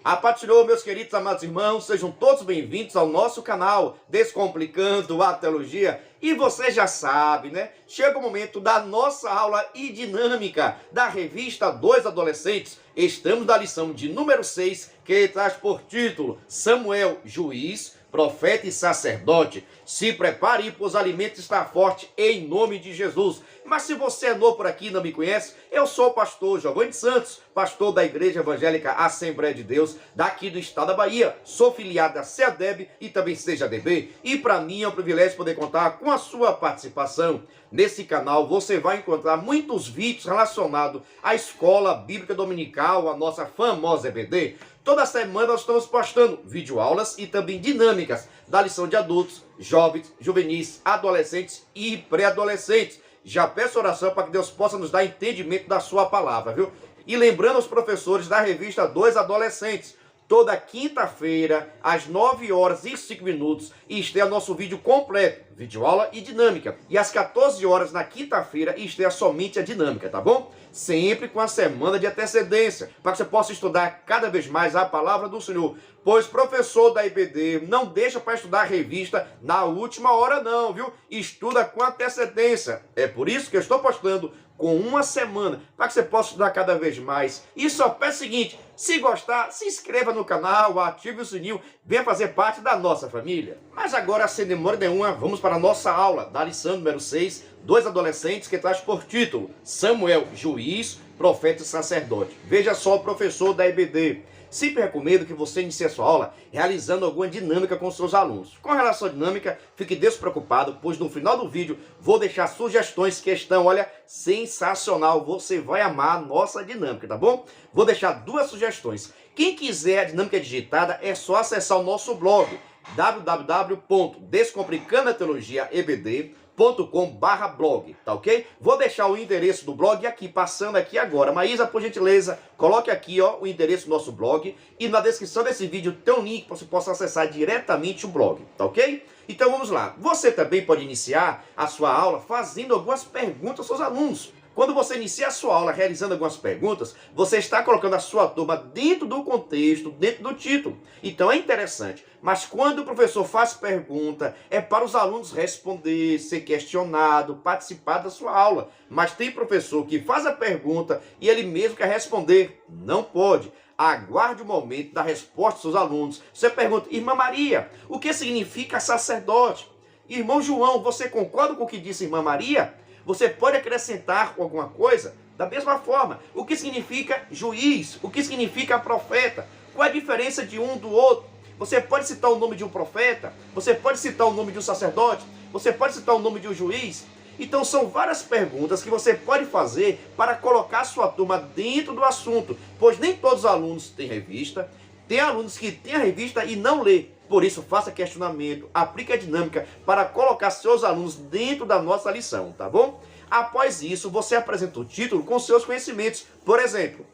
A paz do Senhor, meus queridos amados irmãos, sejam todos bem-vindos ao nosso canal Descomplicando a Teologia. E você já sabe, né? Chega o momento da nossa aula e dinâmica da revista Dois Adolescentes. Estamos na lição de número 6, que traz por título Samuel, juiz, profeta e sacerdote. Se prepare, pois o alimento está forte em nome de Jesus. Mas se você é novo por aqui e não me conhece, eu sou o pastor Giovanni Santos, pastor da Igreja Evangélica Assembleia de Deus, daqui do estado da Bahia. Sou filiado da CEADEB e também CEADB. E para mim é um privilégio poder contar com a sua participação. Nesse canal você vai encontrar muitos vídeos relacionados à Escola Bíblica Dominical, a nossa famosa EBD. Toda semana nós estamos postando videoaulas e também dinâmicas da lição de adultos, jovens, juvenis, adolescentes e pré-adolescentes. Já peço oração para que Deus possa nos dar entendimento da sua palavra, viu? E lembrando aos professores da revista Dois Adolescentes, toda quinta-feira, às 9h05, estreia nosso vídeo completo, videoaula e dinâmica. E às 14h na quinta-feira, estreia somente a dinâmica, tá bom? Sempre com a semana de antecedência, para que você possa estudar cada vez mais a palavra do Senhor. Pois professor da IBD não deixa para estudar a revista na última hora não, viu? Estuda com antecedência. É por isso que eu estou postando com uma semana, para que você possa estudar cada vez mais. E só peço o seguinte, se gostar, se inscreva no canal, ative o sininho, venha fazer parte da nossa família. Mas agora, sem demora nenhuma, vamos para a nossa aula da lição número 6, Dois Adolescentes, que traz por título Samuel, juiz, profeta e sacerdote. Veja só o professor da IBD. Sempre recomendo que você inicie a sua aula realizando alguma dinâmica com seus alunos. Com relação à dinâmica, fique despreocupado, pois no final do vídeo vou deixar sugestões que estão, olha, sensacional. Você vai amar a nossa dinâmica, tá bom? Vou deixar duas sugestões. Quem quiser a dinâmica digitada, é só acessar o nosso blog www.descomplicandoateologiaebd.com/blog, tá ok? Vou deixar o endereço do blog aqui, passando aqui agora. Maísa, por gentileza, coloque aqui, ó, o endereço do nosso blog. E na descrição desse vídeo tem um link para você possa acessar diretamente o blog, tá ok? Então vamos lá. Você também pode iniciar a sua aula fazendo algumas perguntas aos seus alunos. Quando você inicia a sua aula realizando algumas perguntas, você está colocando a sua turma dentro do contexto, dentro do título. Então é interessante. Mas quando o professor faz pergunta, é para os alunos responder, ser questionado, participar da sua aula. Mas tem professor que faz a pergunta e ele mesmo quer responder. Não pode. Aguarde o momento da resposta dos seus alunos. Você pergunta, irmã Maria, o que significa sacerdote? Irmão João, você concorda com o que disse irmã Maria? Você pode acrescentar alguma coisa? Da mesma forma, o que significa juiz? O que significa profeta? Qual a diferença de um do outro? Você pode citar o nome de um profeta? Você pode citar o nome de um sacerdote? Você pode citar o nome de um juiz? Então são várias perguntas que você pode fazer para colocar a sua turma dentro do assunto, pois nem todos os alunos têm revista, tem alunos que têm a revista e não lê. Por isso, faça questionamento, aplique a dinâmica para colocar seus alunos dentro da nossa lição, tá bom? Após isso, você apresenta o título com seus conhecimentos. Por exemplo,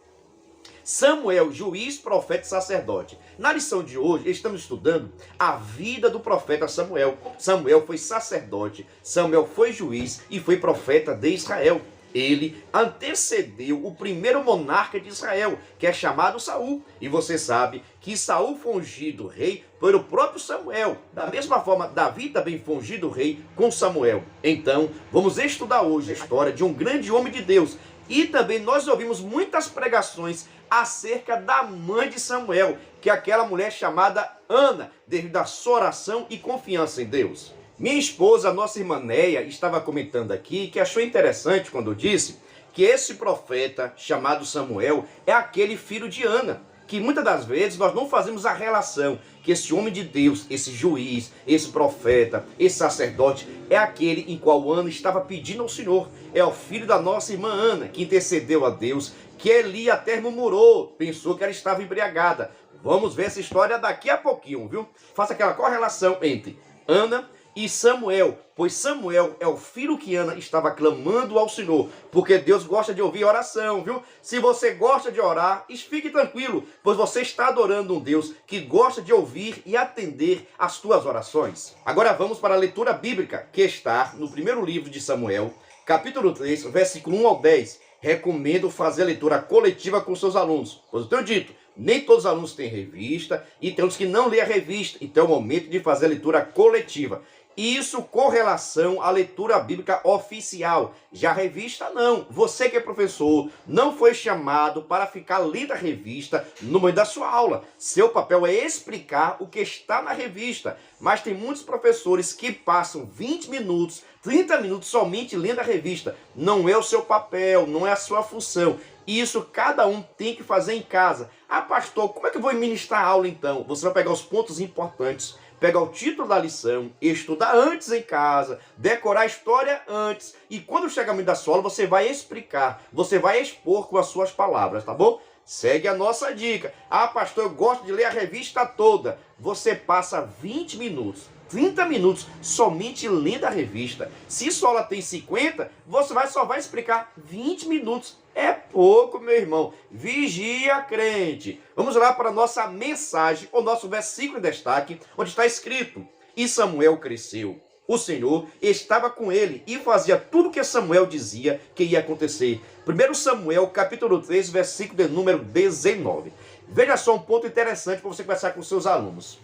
Samuel, juiz, profeta e sacerdote. Na lição de hoje, estamos estudando a vida do profeta Samuel. Samuel foi sacerdote, Samuel foi juiz e foi profeta de Israel. Ele antecedeu o primeiro monarca de Israel, que é chamado Saul. E você sabe que Saul foi ungido rei pelo próprio Samuel. Da mesma forma, Davi também foi ungido rei com Samuel. Então, vamos estudar hoje a história de um grande homem de Deus. E também nós ouvimos muitas pregações acerca da mãe de Samuel, que é aquela mulher chamada Ana, devido à sua oração e confiança em Deus. Minha esposa, a nossa irmã Neia, estava comentando aqui que achou interessante quando disse que esse profeta chamado Samuel é aquele filho de Ana, que muitas das vezes nós não fazemos a relação que esse homem de Deus, esse juiz, esse profeta, esse sacerdote, é aquele em qual Ana estava pedindo ao Senhor. É o filho da nossa irmã Ana, que intercedeu a Deus, que Eli até murmurou, pensou que ela estava embriagada. Vamos ver essa história daqui a pouquinho, viu? Faça aquela correlação entre Ana e Samuel, pois Samuel é o filho que Ana estava clamando ao Senhor, porque Deus gosta de ouvir oração, viu? Se você gosta de orar, fique tranquilo, pois você está adorando um Deus que gosta de ouvir e atender as tuas orações. Agora vamos para a leitura bíblica, que está no primeiro livro de Samuel, capítulo 3, versículo 1 ao 10. Recomendo fazer a leitura coletiva com seus alunos, pois eu tenho dito, Nem todos os alunos têm revista e tem uns que não lê a revista. Então é o momento de fazer a leitura coletiva. Isso com relação à leitura bíblica oficial. Já a revista não. Você que é professor não foi chamado para ficar lendo a revista no meio da sua aula. Seu papel é explicar o que está na revista. Mas tem muitos professores que passam 20 minutos, 30 minutos somente lendo a revista. Não é o seu papel, não é a sua função. Isso cada um tem que fazer em casa. Ah, pastor, como é que eu vou ministrar a aula então? Você vai pegar os pontos importantes, pegar o título da lição, estudar antes em casa, decorar a história antes. E quando chegar no meio da sua aula, você vai explicar, você vai expor com as suas palavras, tá bom? Segue a nossa dica. Ah, pastor, eu gosto de ler a revista toda. Você passa 20 minutos, 30 minutos somente lendo a revista. Se sua aula tem 50, você só vai explicar 20 minutos. É pouco, meu irmão. Vigia, crente. Vamos lá para a nossa mensagem, o nosso versículo em destaque, onde está escrito: E Samuel cresceu. O Senhor estava com ele e fazia tudo o que Samuel dizia que ia acontecer. 1 Samuel, capítulo 3, versículo de número 19. Veja só um ponto interessante para você conversar com seus alunos.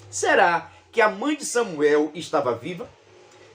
Será que a mãe de Samuel estava viva?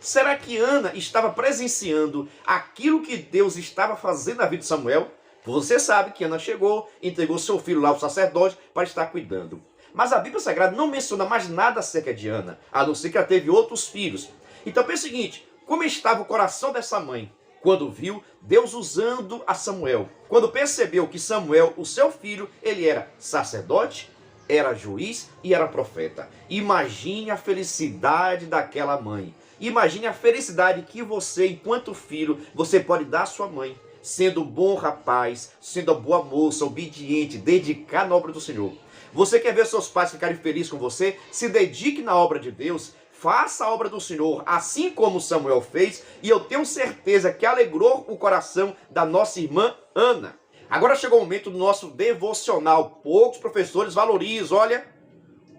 Será que Ana estava presenciando aquilo que Deus estava fazendo na vida de Samuel? Você sabe que Ana chegou, entregou seu filho lá ao sacerdote para estar cuidando. Mas a Bíblia Sagrada não menciona mais nada acerca de Ana, a não ser que ela teve outros filhos. Então pense o seguinte, como estava o coração dessa mãe quando viu Deus usando a Samuel? Quando percebeu que Samuel, o seu filho, ele era sacerdote, era juiz e era profeta. Imagine a felicidade daquela mãe. Imagine a felicidade que você, enquanto filho, você pode dar à sua mãe, sendo um bom rapaz, sendo uma boa moça, obediente, dedicado na obra do Senhor. Você quer ver seus pais ficarem felizes com você? Se dedique na obra de Deus, faça a obra do Senhor, assim como Samuel fez, e eu tenho certeza que alegrou o coração da nossa irmã Ana. Agora chegou o momento do nosso devocional. Poucos professores valorizam, olha,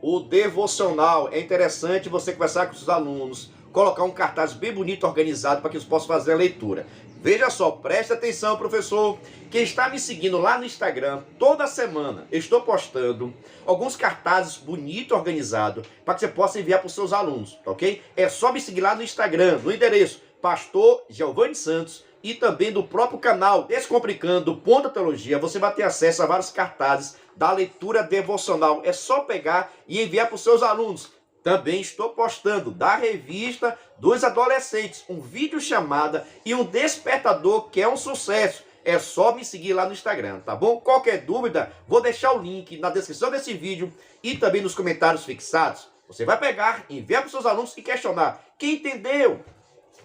o devocional. É interessante você conversar com os alunos, colocar um cartaz bem bonito, organizado, para que eles possam fazer a leitura. Veja só, preste atenção, professor. Quem está me seguindo lá no Instagram, toda semana eu estou postando alguns cartazes bonitos, organizados, para que você possa enviar para os seus alunos, tá ok? É só me seguir lá no Instagram, no endereço Pastor Giovanni Santos, e também do próprio canal Descomplicando Ponto Teologia. Você vai ter acesso a vários cartazes da leitura devocional. É só pegar e enviar para os seus alunos. Também estou postando da revista dos adolescentes, um vídeo chamada e um despertador que é um sucesso. É só me seguir lá no Instagram, tá bom? Qualquer dúvida, vou deixar o link na descrição desse vídeo e também nos comentários fixados. Você vai pegar, enviar para os seus alunos e questionar. Quem entendeu?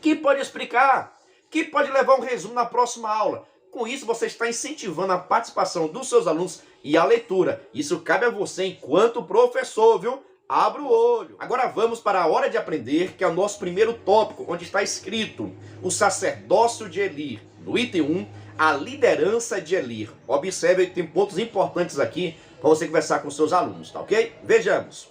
Quem pode explicar? Quem pode levar um resumo na próxima aula? Com isso, você está incentivando a participação dos seus alunos e a leitura. Isso cabe a você enquanto professor, viu? Abra o olho. Agora vamos para a hora de aprender, que é o nosso primeiro tópico, onde está escrito o sacerdócio de Eli. No item 1, a liderança de Eli. Observe que tem pontos importantes aqui para você conversar com seus alunos, tá ok? Vejamos.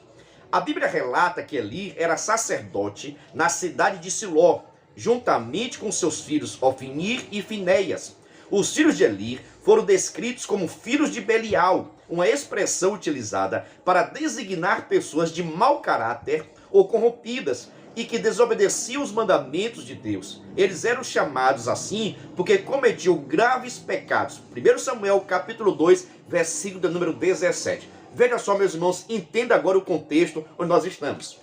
A Bíblia relata que Eli era sacerdote na cidade de Siló, juntamente com seus filhos Ofni e Finéias. Os filhos de Eli foram descritos como filhos de Belial, uma expressão utilizada para designar pessoas de mau caráter ou corrompidas e que desobedeciam os mandamentos de Deus. Eles eram chamados assim porque cometiam graves pecados. 1 Samuel capítulo 2, versículo de número 17. Veja só, meus irmãos, entenda agora o contexto onde nós estamos.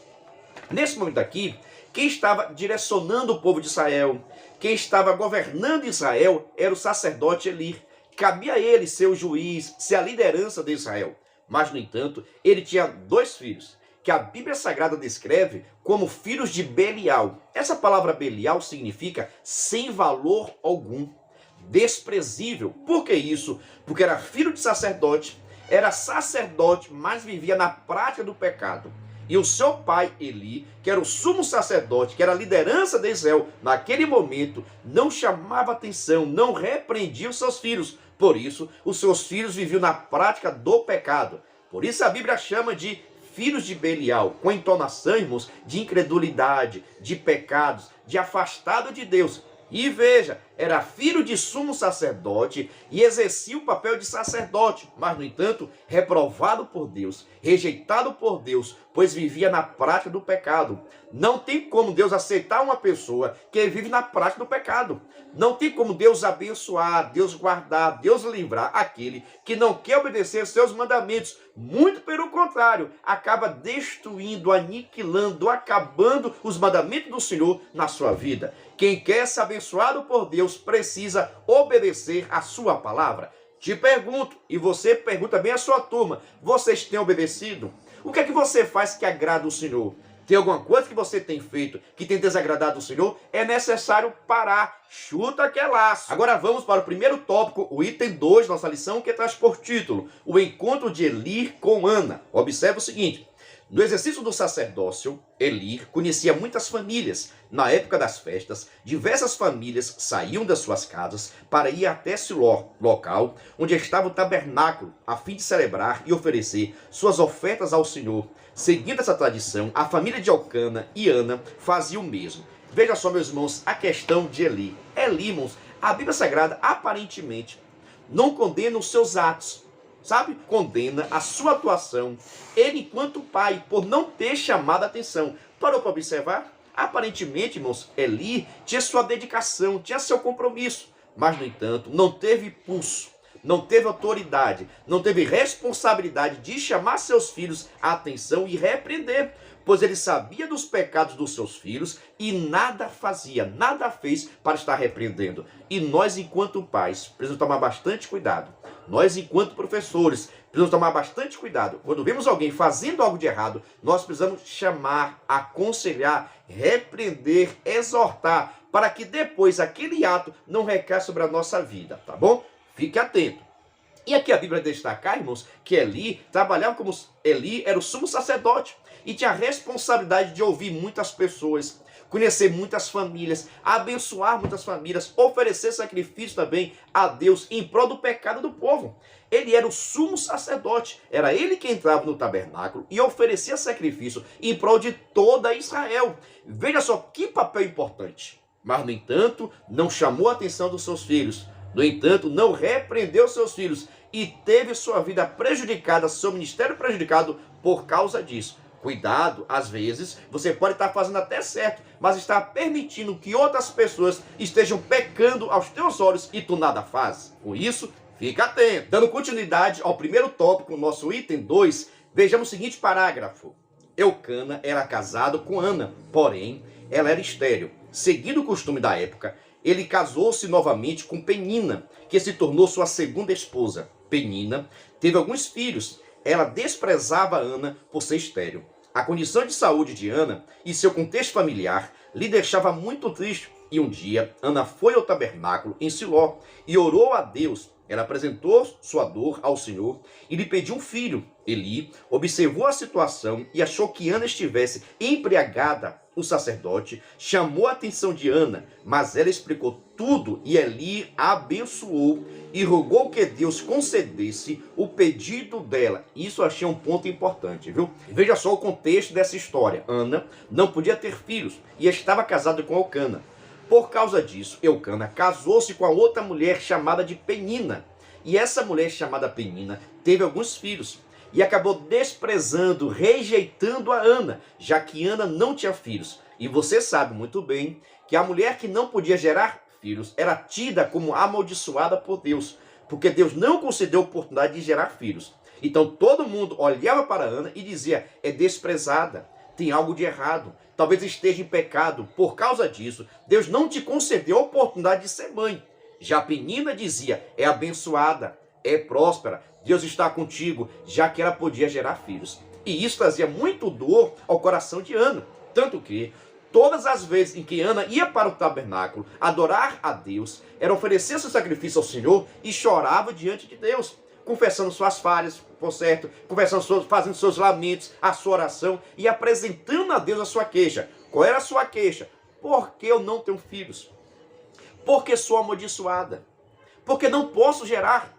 Nesse momento aqui, quem estava direcionando o povo de Israel, quem estava governando Israel, era o sacerdote Eli. Cabia a ele ser o juiz, ser a liderança de Israel. Mas, no entanto, ele tinha dois filhos, que a Bíblia Sagrada descreve como filhos de Belial. Essa palavra Belial significa sem valor algum, desprezível. Por que isso? Porque era filho de sacerdote, era sacerdote, mas vivia na prática do pecado. E o seu pai, Eli, que era o sumo sacerdote, que era a liderança de Israel, naquele momento, não chamava atenção, não repreendia os seus filhos. Por isso, os seus filhos viviam na prática do pecado. Por isso a Bíblia chama de filhos de Belial, com entonação, irmãos, de incredulidade, de pecados, de afastado de Deus. E veja, era filho de sumo sacerdote e exercia o papel de sacerdote, mas, no entanto, reprovado por Deus, rejeitado por Deus, pois vivia na prática do pecado. Não tem como Deus aceitar uma pessoa que vive na prática do pecado. Não tem como Deus abençoar, Deus guardar, Deus livrar aquele que não quer obedecer aos seus mandamentos. Muito pelo contrário, acaba destruindo, aniquilando, acabando os mandamentos do Senhor na sua vida. Quem quer ser abençoado por Deus precisa obedecer a sua palavra. Te pergunto, e você pergunta bem a sua turma, vocês têm obedecido? O que é que você faz que agrada o Senhor? Tem alguma coisa que você tem feito que tem desagradado o Senhor? É necessário parar. Chuta aquele laço. Agora vamos para o primeiro tópico, o item 2 da nossa lição, que traz por título o encontro de Eli com Ana. Observe o seguinte. No exercício do sacerdócio, Eli conhecia muitas famílias. Na época das festas, diversas famílias saíam das suas casas para ir até Siló, local onde estava o tabernáculo, a fim de celebrar e oferecer suas ofertas ao Senhor. Seguindo essa tradição, a família de Elcana e Ana fazia o mesmo. Veja só, meus irmãos, a questão de Eli. Eli, irmãos, a Bíblia Sagrada aparentemente não condena os seus atos, sabe? Condena a sua atuação, ele enquanto pai, por não ter chamado a atenção. Parou para observar? Aparentemente, irmãos, Eli tinha sua dedicação, tinha seu compromisso, mas, no entanto, não teve pulso, não teve autoridade, não teve responsabilidade de chamar seus filhos à atenção e repreender, pois ele sabia dos pecados dos seus filhos e nada fazia, nada fez para estar repreendendo. E nós, enquanto pais, precisamos tomar bastante cuidado. Nós, enquanto professores, precisamos tomar bastante cuidado. Quando vemos alguém fazendo algo de errado, nós precisamos chamar, aconselhar, repreender, exortar, para que depois aquele ato não recaia sobre a nossa vida, tá bom? Fique atento. E aqui a Bíblia destaca, irmãos, que Eli trabalhava como Eli era o sumo sacerdote e tinha a responsabilidade de ouvir muitas pessoas, conhecer muitas famílias, abençoar muitas famílias, oferecer sacrifício também a Deus em prol do pecado do povo. Ele era o sumo sacerdote, era ele que entrava no tabernáculo e oferecia sacrifício em prol de toda Israel. Veja só que papel importante. Mas, no entanto, não chamou a atenção dos seus filhos. No entanto, não repreendeu seus filhos e teve sua vida prejudicada, seu ministério prejudicado por causa disso. Cuidado, às vezes você pode estar fazendo até certo, mas está permitindo que outras pessoas estejam pecando aos teus olhos e tu nada faz. Com isso, fica atento. Dando continuidade ao primeiro tópico, nosso item 2, vejamos o seguinte parágrafo. Elcana era casado com Ana, porém ela era estéril. Seguindo o costume da época, ele casou-se novamente com Penina, que se tornou sua segunda esposa. Penina teve alguns filhos. Ela desprezava Ana por ser estéril. A condição de saúde de Ana e seu contexto familiar lhe deixava muito triste. E um dia, Ana foi ao tabernáculo em Siló e orou a Deus. Ela apresentou sua dor ao Senhor e lhe pediu um filho. Eli observou a situação e achou que Ana estivesse embriagada. O sacerdote chamou a atenção de Ana, mas ela explicou tudo e Eli a abençoou e rogou que Deus concedesse o pedido dela. Isso eu achei um ponto importante, viu? Veja só o contexto dessa história. Ana não podia ter filhos e estava casada com Elcana. Por causa disso, Elcana casou-se com a outra mulher chamada de Penina. E essa mulher chamada Penina teve alguns filhos e acabou desprezando, rejeitando a Ana, já que Ana não tinha filhos. E você sabe muito bem que a mulher que não podia gerar filhos era tida como amaldiçoada por Deus, porque Deus não concedeu oportunidade de gerar filhos. Então todo mundo olhava para Ana e dizia, é desprezada, tem algo de errado, talvez esteja em pecado. Por causa disso, Deus não te concedeu a oportunidade de ser mãe. Já Penina dizia, é abençoada, é próspera, Deus está contigo, já que ela podia gerar filhos. E isso trazia muito dor ao coração de Ana. Tanto que todas as vezes em que Ana ia para o tabernáculo adorar a Deus, era oferecer seu sacrifício ao Senhor e chorava diante de Deus, confessando suas falhas, por certo, fazendo seus lamentos, a sua oração e apresentando a Deus a sua queixa. Qual era a sua queixa? Porque eu não tenho filhos? Porque sou amaldiçoada? Porque não posso gerar?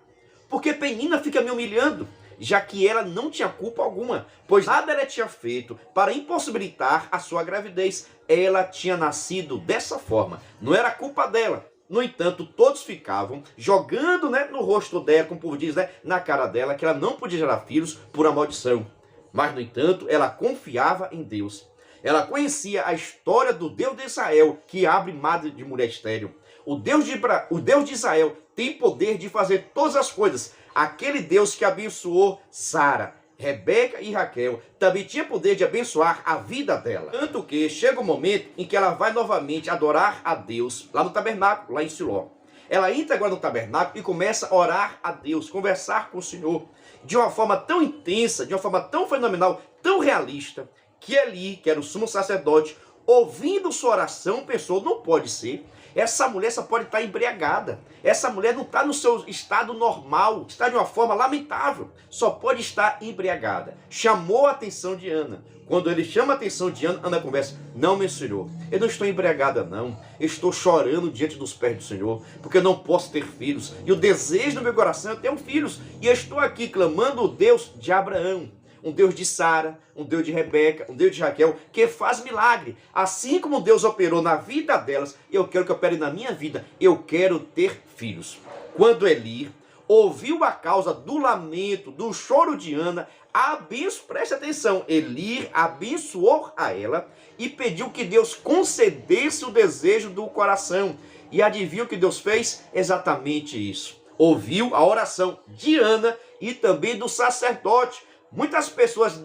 Porque Penina fica me humilhando, já que ela não tinha culpa alguma, pois nada ela tinha feito para impossibilitar a sua gravidez. Ela tinha nascido dessa forma, não era culpa dela. No entanto, todos ficavam jogando, né, no rosto dela, como o povo diz, né, na cara dela, que ela não podia gerar filhos por uma maldição. Mas, no entanto, ela confiava em Deus. Ela conhecia a história do Deus de Israel, que abre madre de mulher estéril. O Deus de Israel tem poder de fazer todas as coisas. Aquele Deus que abençoou Sara, Rebeca e Raquel também tinha poder de abençoar a vida dela. Tanto que chega um momento em que ela vai novamente adorar a Deus lá no tabernáculo, lá em Siló. Ela entra agora no tabernáculo e começa a orar a Deus, conversar com o Senhor de uma forma tão intensa, de uma forma tão fenomenal, tão realista, que Eli, que era o sumo sacerdote, ouvindo sua oração, pensou, não pode ser. Essa mulher só pode estar embriagada. Essa mulher não está no seu estado normal, está de uma forma lamentável. Só pode estar embriagada. Chamou a atenção de Ana. Quando ele chama a atenção de Ana, Ana conversa, não, meu Senhor, eu não estou embriagada não. Eu estou chorando diante dos pés do Senhor, porque eu não posso ter filhos. E o desejo do meu coração é ter filhos. E eu estou aqui clamando o Deus de Abraão, um Deus de Sara, um Deus de Rebeca, um Deus de Raquel, que faz milagre. Assim como Deus operou na vida delas, eu quero que opere na minha vida. Eu quero ter filhos. Quando Eli ouviu a causa do lamento, do choro de Ana, preste atenção, Eli abençoou a ela e pediu que Deus concedesse o desejo do coração. E adivinha o que Deus fez? Exatamente isso. Ouviu a oração de Ana e também do sacerdote. Muitas pessoas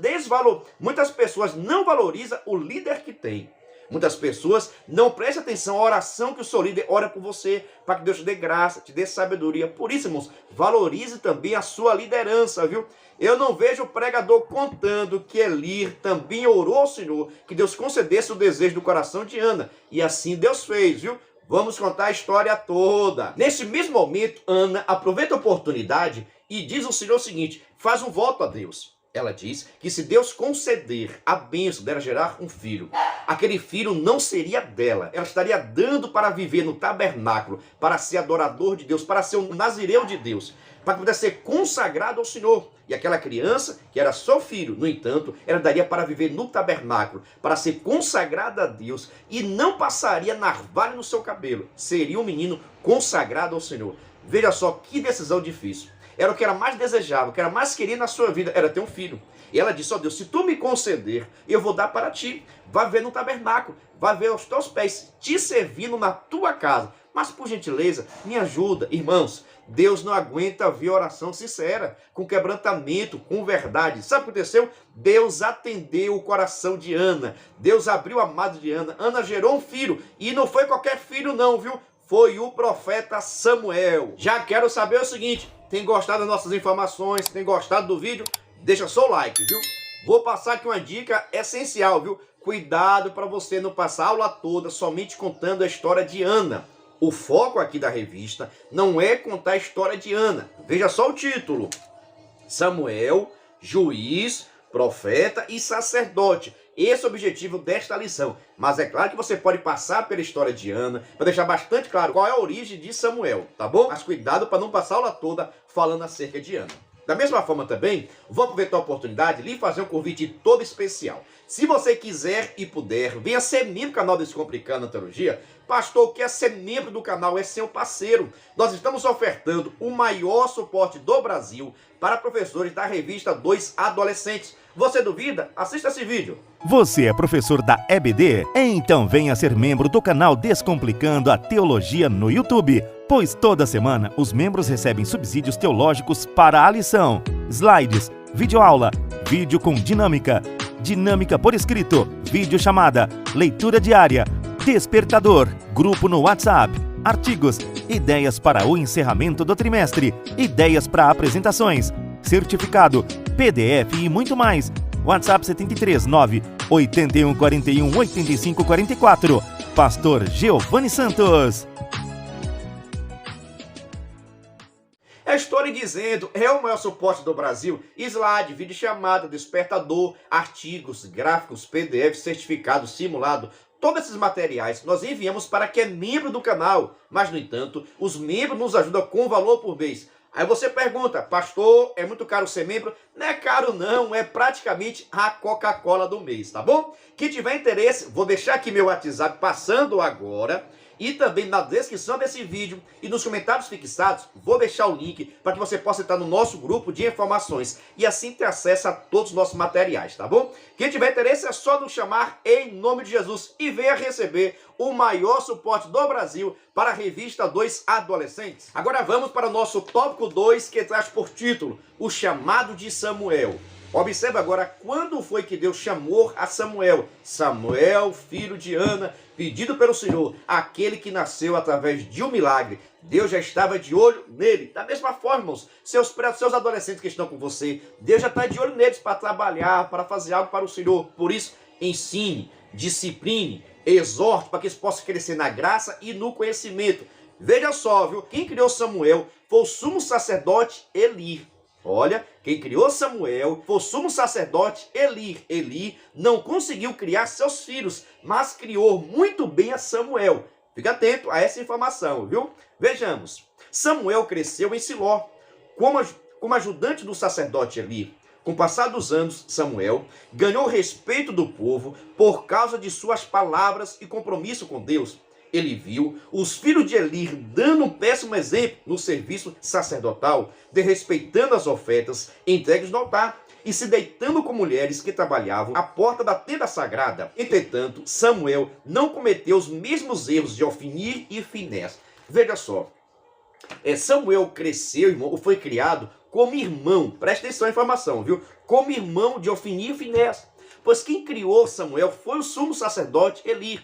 não valorizam o líder que tem. Muitas pessoas não prestam atenção à oração que o seu líder ora por você, para que Deus te dê graça, te dê sabedoria. Por isso, irmãos, valorize também a sua liderança, viu? Eu não vejo o pregador contando que Eli também orou ao Senhor, que Deus concedesse o desejo do coração de Ana. E assim Deus fez, viu? Vamos contar a história toda. Nesse mesmo momento, Ana aproveita a oportunidade e diz ao Senhor o seguinte, faz um voto a Deus. Ela diz que se Deus conceder a bênção dela gerar um filho, aquele filho não seria dela. Ela estaria dando para viver no tabernáculo, para ser adorador de Deus, para ser um nazireu de Deus, para que pudesse ser consagrado ao Senhor. E aquela criança, que era só filho, no entanto, ela daria para viver no tabernáculo, para ser consagrada a Deus, e não passaria navalha no seu cabelo. Seria um menino consagrado ao Senhor. Veja só que decisão difícil. Era o que era mais desejável, o que era mais querido na sua vida, era ter um filho. E ela disse, ó Deus, se tu me conceder, eu vou dar para ti. Vai ver no tabernáculo, vai ver aos teus pés, te servindo na tua casa. Mas, por gentileza, me ajuda. Irmãos, Deus não aguenta ver oração sincera, com quebrantamento, com verdade. Sabe o que aconteceu? Deus atendeu o coração de Ana. Deus abriu a madre de Ana. Ana gerou um filho. E não foi qualquer filho não, viu? Foi o profeta Samuel. Já quero saber o seguinte, tem gostado das nossas informações, tem gostado do vídeo? Deixa só o like, viu? Vou passar aqui uma dica essencial, viu? Cuidado para você não passar a aula toda somente contando a história de Ana. O foco aqui da revista não é contar a história de Ana. Veja só o título. Samuel, juiz, profeta e sacerdote. Esse é o objetivo desta lição. Mas é claro que você pode passar pela história de Ana, para deixar bastante claro qual é a origem de Samuel, tá bom? Mas cuidado para não passar a aula toda falando acerca de Ana. Da mesma forma também, vou aproveitar a oportunidade de lhe fazer um convite todo especial. Se você quiser e puder, venha ser membro do canal Descomplicando a Teologia. Pastor, o que é ser membro do canal? É ser um parceiro. Nós estamos ofertando o maior suporte do Brasil para professores da revista 2 Adolescentes. Você duvida? Assista esse vídeo. Você é professor da EBD? Então venha ser membro do canal Descomplicando a Teologia no YouTube, pois toda semana os membros recebem subsídios teológicos para a lição, slides, videoaula, vídeo com dinâmica, dinâmica por escrito, videochamada, leitura diária, despertador, grupo no WhatsApp, artigos, ideias para o encerramento do trimestre, ideias para apresentações, certificado, PDF e muito mais. WhatsApp 73 9 81 41 85 44. Pastor Giovanni Santos. A história dizendo, é o maior suporte do Brasil, slide, videochamada, despertador, artigos, gráficos, PDF, certificado, simulado, todos esses materiais nós enviamos para quem é membro do canal, mas no entanto, os membros nos ajudam com valor por mês. Aí você pergunta, pastor, é muito caro ser membro? Não é caro não, é praticamente a Coca-Cola do mês, tá bom? Quem tiver interesse, vou deixar aqui meu WhatsApp passando agora E também na descrição desse vídeo e nos comentários fixados, vou deixar o link para que você possa entrar no nosso grupo de informações e assim ter acesso a todos os nossos materiais, tá bom? Quem tiver interesse é só nos chamar em nome de Jesus e venha receber o maior suporte do Brasil para a revista 2 Adolescentes. Agora vamos para o nosso tópico 2, que traz por título O Chamado de Samuel. Observe agora quando foi que Deus chamou a Samuel. Samuel, filho de Ana, pedido pelo Senhor, aquele que nasceu através de um milagre. Deus já estava de olho nele. Da mesma forma, irmãos, seus adolescentes que estão com você, Deus já está de olho neles para trabalhar, para fazer algo para o Senhor. Por isso, ensine, discipline, exorte para que eles possam crescer na graça e no conhecimento. Veja só, viu? Quem criou Samuel foi o sumo sacerdote Eli. Olha, quem criou Samuel foi o sumo sacerdote Eli. Eli não conseguiu criar seus filhos, mas criou muito bem a Samuel. Fica atento a essa informação, viu? Vejamos. Samuel cresceu em Siló, como ajudante do sacerdote Eli. Com o passar dos anos, Samuel ganhou o respeito do povo por causa de suas palavras e compromisso com Deus. Ele viu os filhos de Eli dando um péssimo exemplo no serviço sacerdotal, desrespeitando as ofertas entregues no altar e se deitando com mulheres que trabalhavam à porta da tenda sagrada. Entretanto, Samuel não cometeu os mesmos erros de Ofni e Finés. Veja só, Samuel cresceu, irmão, ou foi criado como irmão, preste atenção à informação, viu? Como irmão de Ofni e Finés. Pois quem criou Samuel foi o sumo sacerdote Eli.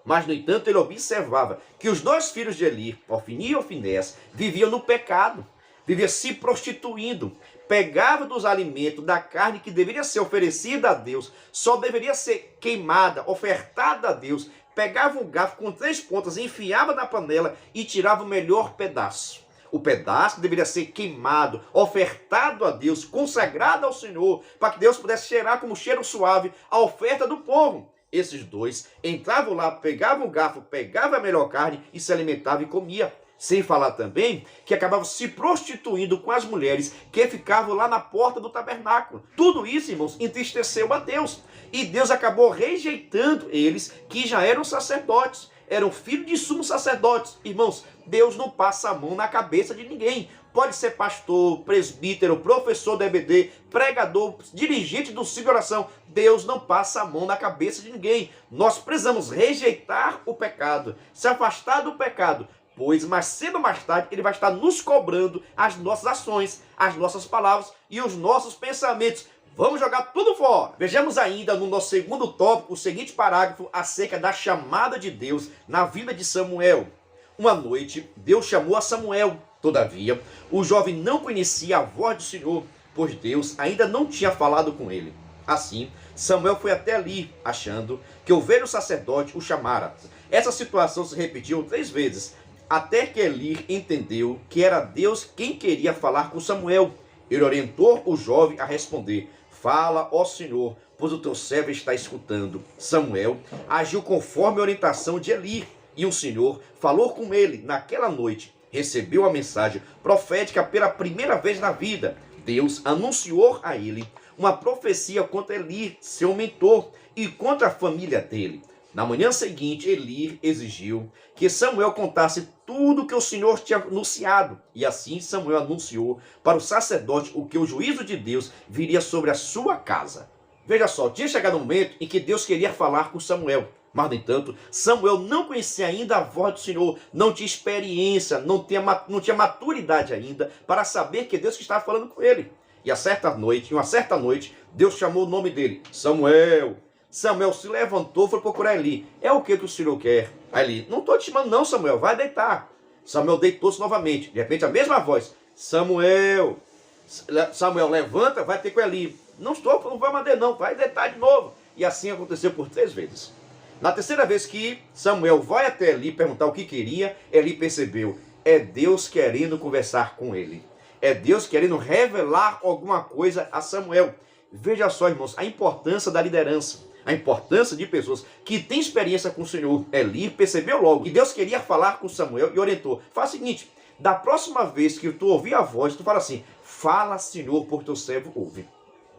Mas, no entanto, ele observava que os dois filhos de Eli, Ofni e Finés, viviam no pecado, viviam se prostituindo, pegavam dos alimentos da carne que deveria ser oferecida a Deus, só deveria ser queimada, ofertada a Deus, pegava um garfo com 3 pontas, enfiava na panela e tirava o melhor pedaço. O pedaço que deveria ser queimado, ofertado a Deus, consagrado ao Senhor, para que Deus pudesse cheirar como cheiro suave a oferta do povo. Esses dois entravam lá, pegavam o garfo, pegavam a melhor carne e se alimentavam e comia. Sem falar também que acabavam se prostituindo com as mulheres que ficavam lá na porta do tabernáculo. Tudo isso, irmãos, entristeceu a Deus. E Deus acabou rejeitando eles, que já eram sacerdotes, eram filhos de sumos sacerdotes. Irmãos, Deus não passa a mão na cabeça de ninguém. Pode ser pastor, presbítero, professor da EBD, pregador, dirigente do Ciclo de Oração. Deus não passa a mão na cabeça de ninguém. Nós precisamos rejeitar o pecado, se afastar do pecado, pois mais cedo ou mais tarde ele vai estar nos cobrando as nossas ações, as nossas palavras e os nossos pensamentos. Vamos jogar tudo fora. Vejamos ainda no nosso segundo tópico o seguinte parágrafo acerca da chamada de Deus na vida de Samuel. Uma noite, Deus chamou a Samuel. Todavia, o jovem não conhecia a voz do Senhor, pois Deus ainda não tinha falado com ele. Assim, Samuel foi até ali, achando que o velho sacerdote o chamara. Essa situação se repetiu 3 vezes, até que Eli entendeu que era Deus quem queria falar com Samuel. Ele orientou o jovem a responder: "Fala, ó Senhor, pois o teu servo está escutando." Samuel agiu conforme a orientação de Eli, e o Senhor falou com ele naquela noite. Recebeu a mensagem profética pela primeira vez na vida. Deus anunciou a ele uma profecia contra Eli, seu mentor, e contra a família dele. Na manhã seguinte, Eli exigiu que Samuel contasse tudo que o Senhor tinha anunciado. E assim Samuel anunciou para o sacerdote o que o juízo de Deus viria sobre a sua casa. Veja só, tinha chegado um momento em que Deus queria falar com Samuel. Mas, no entanto, Samuel não conhecia ainda a voz do Senhor, não tinha experiência, não tinha maturidade ainda para saber que Deus que estava falando com ele. E uma certa noite, Deus chamou o nome dele, Samuel. Samuel se levantou e foi procurar Eli. É o que o Senhor quer? Aí Eli: "Não estou te chamando não, Samuel, vai deitar." Samuel deitou-se novamente. De repente, a mesma voz, Samuel. Samuel levanta, vai ter com Eli. Não vai mandar não, vai deitar de novo. E assim aconteceu por 3 vezes. Na terceira vez que Samuel vai até Eli perguntar o que queria, Eli percebeu: é Deus querendo conversar com ele. É Deus querendo revelar alguma coisa a Samuel. Veja só, irmãos, a importância da liderança, a importância de pessoas que têm experiência com o Senhor. Eli percebeu logo que Deus queria falar com Samuel e orientou: faz o seguinte, da próxima vez que tu ouvir a voz, tu fala assim: "Fala, Senhor, por teu servo ouve."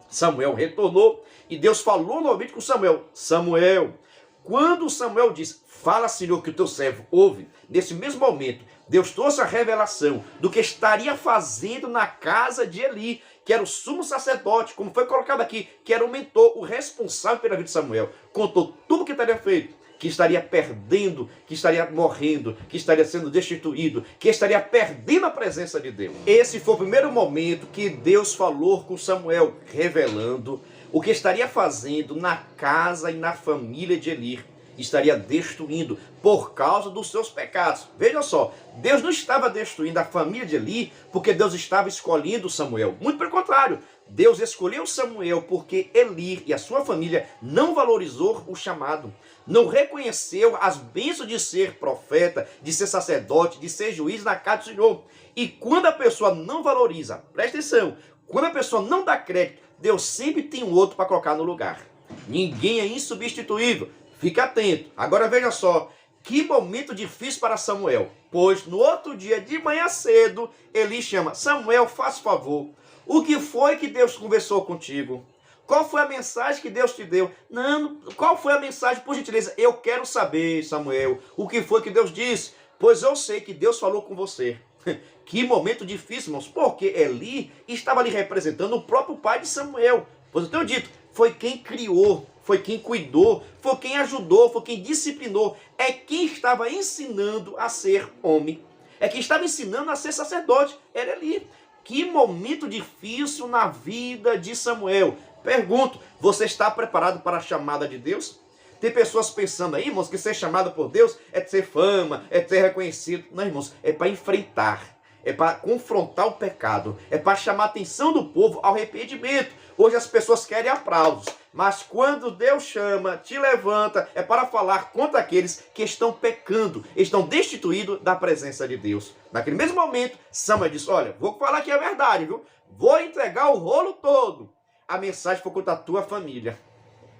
Samuel retornou e Deus falou novamente com Samuel: "Samuel." quando Samuel diz, fala, Senhor, que o teu servo ouve, nesse mesmo momento, Deus trouxe a revelação do que estaria fazendo na casa de Eli, que era o sumo sacerdote, como foi colocado aqui, que era o mentor, o responsável pela vida de Samuel. Contou tudo o que estaria feito, que estaria perdendo, que estaria morrendo, que estaria sendo destituído, que estaria perdendo a presença de Deus. Esse foi o primeiro momento que Deus falou com Samuel, revelando o que estaria fazendo na casa e na família de Eli. Estaria destruindo por causa dos seus pecados. Veja só, Deus não estava destruindo a família de Eli porque Deus estava escolhendo Samuel. Muito pelo contrário, Deus escolheu Samuel porque Eli e a sua família não valorizou o chamado, não reconheceu as bênçãos de ser profeta, de ser sacerdote, de ser juiz na casa do Senhor. E quando a pessoa não valoriza, presta atenção, quando a pessoa não dá crédito, Deus sempre tem um outro para colocar no lugar. Ninguém é insubstituível. Fica atento. Agora veja só, que momento difícil para Samuel. Pois no outro dia, de manhã cedo, Eli chama, Samuel, faz favor. O que foi que Deus conversou contigo? Qual foi a mensagem que Deus te deu? Não, qual foi a mensagem, por gentileza? Eu quero saber, Samuel, o que foi que Deus disse? Pois eu sei que Deus falou com você. Que momento difícil, irmãos, porque Eli estava ali representando o próprio pai de Samuel. Pois eu tenho dito, foi quem criou, foi quem cuidou, foi quem ajudou, foi quem disciplinou, é quem estava ensinando a ser homem, é quem estava ensinando a ser sacerdote, era Eli. Que momento difícil na vida de Samuel. Pergunto, você está preparado para a chamada de Deus? Tem pessoas pensando aí, irmãos, que ser chamado por Deus é ter fama, é ter reconhecido. Não, irmãos, é para enfrentar, é para confrontar o pecado, é para chamar a atenção do povo ao arrependimento. Hoje as pessoas querem aplausos, mas quando Deus chama, te levanta, é para falar contra aqueles que estão pecando, estão destituídos da presença de Deus. Naquele mesmo momento, Samuel disse, olha, vou falar aqui a verdade, viu? Vou entregar o rolo todo. A mensagem foi contra a tua família.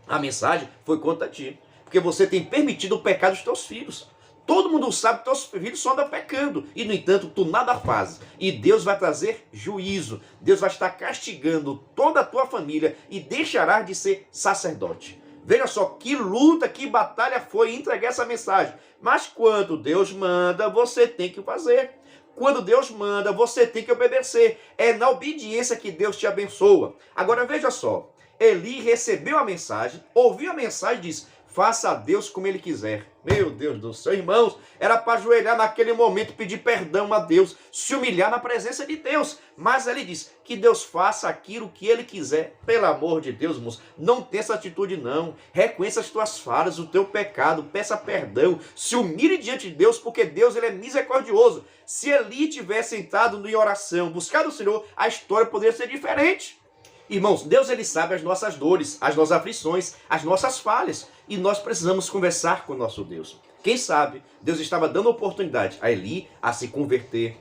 A mensagem foi contra ti, porque você tem permitido o pecado dos teus filhos. Todo mundo sabe que teus filhos só andam pecando. E, no entanto, tu nada fazes. E Deus vai trazer juízo. Deus vai estar castigando toda a tua família e deixará de ser sacerdote. Veja só que luta, que batalha foi entregar essa mensagem. Mas quando Deus manda, você tem que fazer. Quando Deus manda, você tem que obedecer. É na obediência que Deus te abençoa. Agora veja só. Eli recebeu a mensagem, ouviu a mensagem e disse, faça a Deus como Ele quiser. Meu Deus do céu, irmãos, era para ajoelhar naquele momento, pedir perdão a Deus, se humilhar na presença de Deus. Mas ele diz que Deus faça aquilo que Ele quiser. Pelo amor de Deus, irmãos, não tenha essa atitude não. Reconheça as tuas falhas, o teu pecado, peça perdão, se humilhe diante de Deus, porque Deus ele é misericordioso. Se Eli tivesse sentado em oração, buscado o Senhor, a história poderia ser diferente. Irmãos, Deus ele sabe as nossas dores, as nossas aflições, as nossas falhas. E nós precisamos conversar com o nosso Deus. Quem sabe, Deus estava dando oportunidade a Eli a se converter,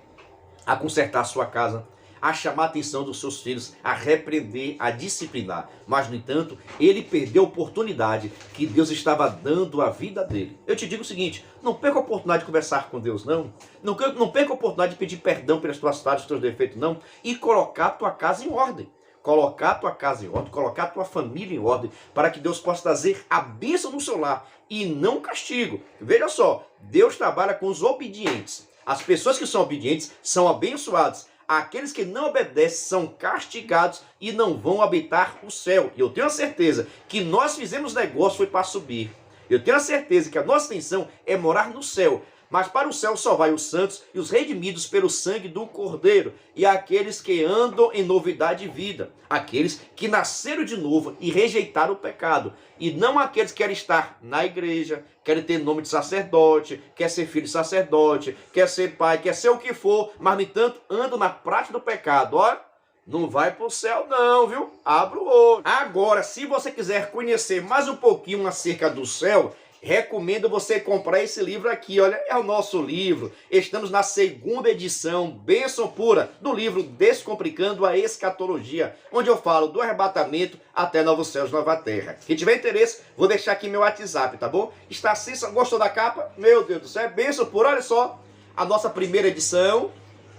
a consertar a sua casa, a chamar a atenção dos seus filhos, a repreender, a disciplinar. Mas, no entanto, ele perdeu a oportunidade que Deus estava dando à vida dele. Eu te digo o seguinte, não perca a oportunidade de conversar com Deus, não. Não perca a oportunidade de pedir perdão pelas tuas falhas, pelos teus defeitos, não. E colocar a tua casa em ordem. Colocar a tua casa em ordem, colocar a tua família em ordem, para que Deus possa trazer a bênção no seu lar e não castigo. Veja só, Deus trabalha com os obedientes. As pessoas que são obedientes são abençoadas. Aqueles que não obedecem são castigados e não vão habitar o céu. E eu tenho a certeza que nós fizemos negócio foi para subir. Eu tenho a certeza que a nossa intenção é morar no céu. Mas para o céu só vai os santos e os redimidos pelo sangue do Cordeiro, e aqueles que andam em novidade de vida, aqueles que nasceram de novo e rejeitaram o pecado, e não aqueles que querem estar na igreja, querem ter nome de sacerdote, quer ser filho de sacerdote, quer ser pai, quer ser o que for, mas no entanto andam na prática do pecado. Olha, não vai para o céu não, viu? Abra o olho. Agora, se você quiser conhecer mais um pouquinho acerca do céu, recomendo você comprar esse livro aqui, olha, é o nosso livro. Estamos na 2ª edição, bênção pura, do livro Descomplicando a Escatologia, onde eu falo do arrebatamento até novos céus, nova terra. Quem tiver interesse, vou deixar aqui meu WhatsApp, tá bom? Está assim, gostou da capa? Meu Deus do céu, é bênção pura, olha só, a nossa primeira edição.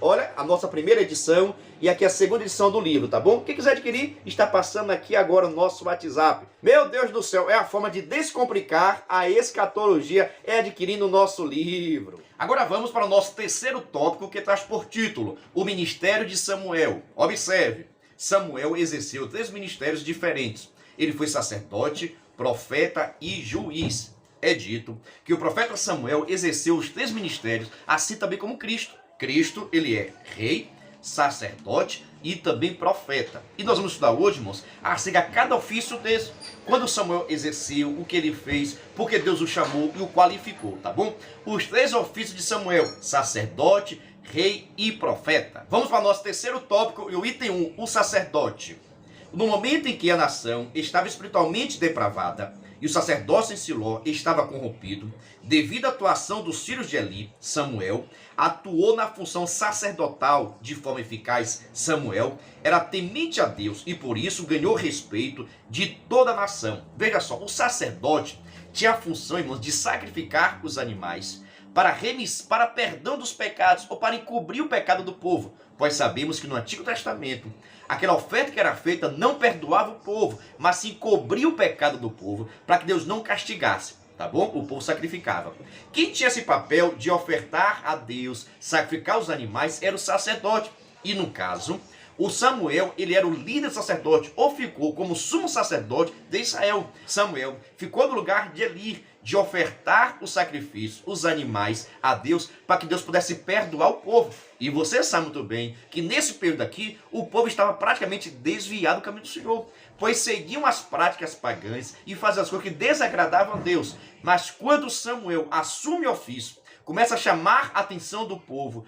olha, a nossa primeira edição e aqui a segunda edição do livro, tá bom? Quem quiser adquirir, está passando aqui agora o nosso WhatsApp. Meu Deus do céu, é a forma de descomplicar a escatologia, é adquirindo o nosso livro. Agora vamos para o nosso terceiro tópico, que traz por título o Ministério de Samuel. Observe, Samuel exerceu 3 ministérios diferentes. Ele foi sacerdote, profeta e juiz. É dito que o profeta Samuel exerceu os 3 ministérios, assim também como Cristo. Cristo, ele é rei, sacerdote e também profeta. E nós vamos estudar hoje, irmãos, acerca de cada ofício desse. Quando Samuel exerceu, o que ele fez, porque Deus o chamou e o qualificou, tá bom? Os 3 ofícios de Samuel: sacerdote, rei e profeta. Vamos para o nosso terceiro tópico e o item 1, o sacerdote. No momento em que a nação estava espiritualmente depravada e o sacerdócio em Siló estava corrompido, devido à atuação dos filhos de Eli, Samuel atuou na função sacerdotal de forma eficaz. Samuel era temente a Deus e por isso ganhou respeito de toda a nação. Veja só, o sacerdote tinha a função, irmãos, de sacrificar os animais para perdão dos pecados ou para encobrir o pecado do povo, pois sabemos que no Antigo Testamento aquela oferta que era feita não perdoava o povo, mas sim cobria o pecado do povo para que Deus não castigasse, tá bom? O povo sacrificava. Quem tinha esse papel de ofertar a Deus, sacrificar os animais, era o sacerdote. E no caso, o Samuel, ele era o líder sacerdote, ou ficou como sumo sacerdote de Israel. Samuel ficou no lugar de Eli, de ofertar o sacrifício, os animais a Deus, para que Deus pudesse perdoar o povo. E você sabe muito bem que nesse período aqui, o povo estava praticamente desviado do caminho do Senhor, pois seguiam as práticas pagãs e faziam as coisas que desagradavam a Deus. Mas quando Samuel assume o ofício, começa a chamar a atenção do povo,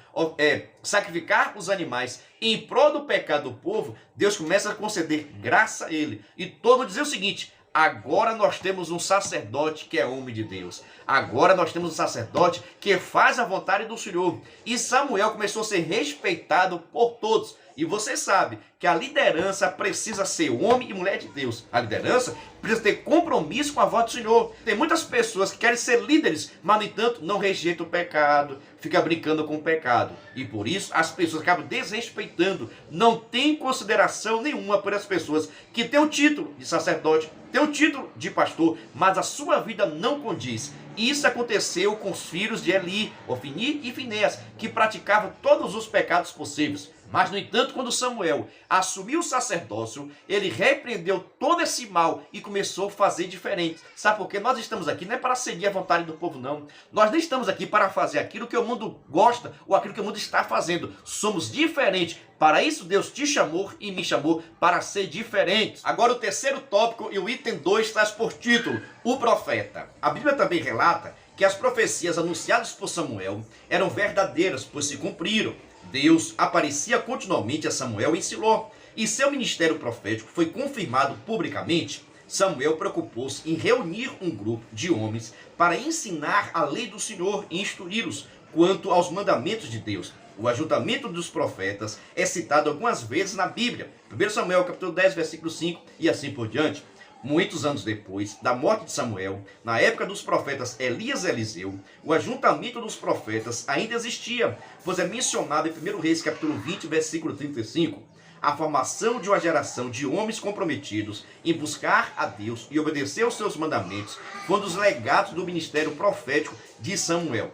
sacrificar os animais em prol do pecado do povo, Deus começa a conceder graça a ele. E todo mundo dizer o seguinte: agora nós temos um sacerdote que é homem de Deus. Agora nós temos um sacerdote que faz a vontade do Senhor. E Samuel começou a ser respeitado por todos. E você sabe que a liderança precisa ser homem e mulher de Deus. A liderança precisa ter compromisso com a voz do Senhor. Tem muitas pessoas que querem ser líderes, mas no entanto não rejeitam o pecado, fica brincando com o pecado. E por isso as pessoas acabam desrespeitando, não tem consideração nenhuma por as pessoas que têm o título de sacerdote, têm o título de pastor, mas a sua vida não condiz. Isso aconteceu com os filhos de Eli, Ofni e Finéias, que praticavam todos os pecados possíveis. Mas, no entanto, quando Samuel assumiu o sacerdócio, ele repreendeu todo esse mal e começou a fazer diferente. Sabe por quê? Nós estamos aqui não é para seguir a vontade do povo, não. Nós não estamos aqui para fazer aquilo que o mundo gosta ou aquilo que o mundo está fazendo. Somos diferentes. Para isso Deus te chamou e me chamou para ser diferentes. Agora o terceiro tópico e o item 2 traz por título o profeta. A Bíblia também relata que as profecias anunciadas por Samuel eram verdadeiras, pois se cumpriram. Deus aparecia continuamente a Samuel em Siló e seu ministério profético foi confirmado publicamente. Samuel preocupou-se em reunir um grupo de homens para ensinar a lei do Senhor e instruí-los quanto aos mandamentos de Deus. O ajuntamento dos profetas é citado algumas vezes na Bíblia. 1 Samuel capítulo 10, versículo 5 e assim por diante. Muitos anos depois da morte de Samuel, na época dos profetas Elias e Eliseu, o ajuntamento dos profetas ainda existia, pois é mencionado em 1 Reis capítulo 20, versículo 35. A formação de uma geração de homens comprometidos em buscar a Deus e obedecer aos seus mandamentos foi um dos legados do ministério profético de Samuel.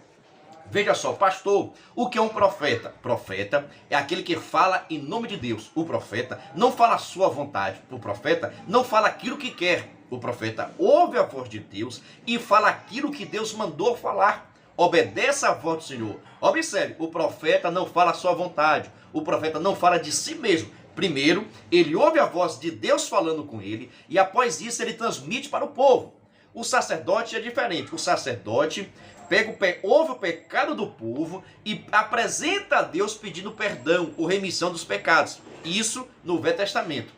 Veja só, pastor, o que é um profeta? Profeta é aquele que fala em nome de Deus. O profeta não fala a sua vontade. O profeta não fala aquilo que quer. O profeta ouve a voz de Deus e fala aquilo que Deus mandou falar. Obedece à voz do Senhor. Observe, o profeta não fala a sua vontade. O profeta não fala de si mesmo. Primeiro, ele ouve a voz de Deus falando com ele e após isso ele transmite para o povo. O sacerdote é diferente. O sacerdote ouve o pecado do povo e apresenta a Deus pedindo perdão ou remissão dos pecados. Isso no Velho Testamento.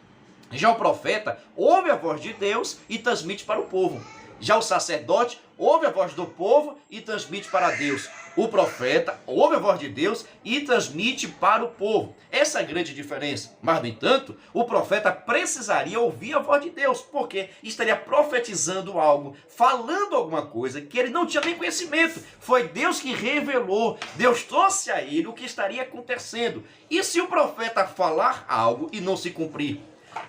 Já o profeta ouve a voz de Deus e transmite para o povo. Já o sacerdote ouve a voz do povo e transmite para Deus. O profeta ouve a voz de Deus e transmite para o povo. Essa é a grande diferença. Mas, no entanto, o profeta precisaria ouvir a voz de Deus, porque estaria profetizando algo, falando alguma coisa que ele não tinha nem conhecimento. Foi Deus que revelou, Deus trouxe a ele o que estaria acontecendo. E se o profeta falar algo e não se cumprir?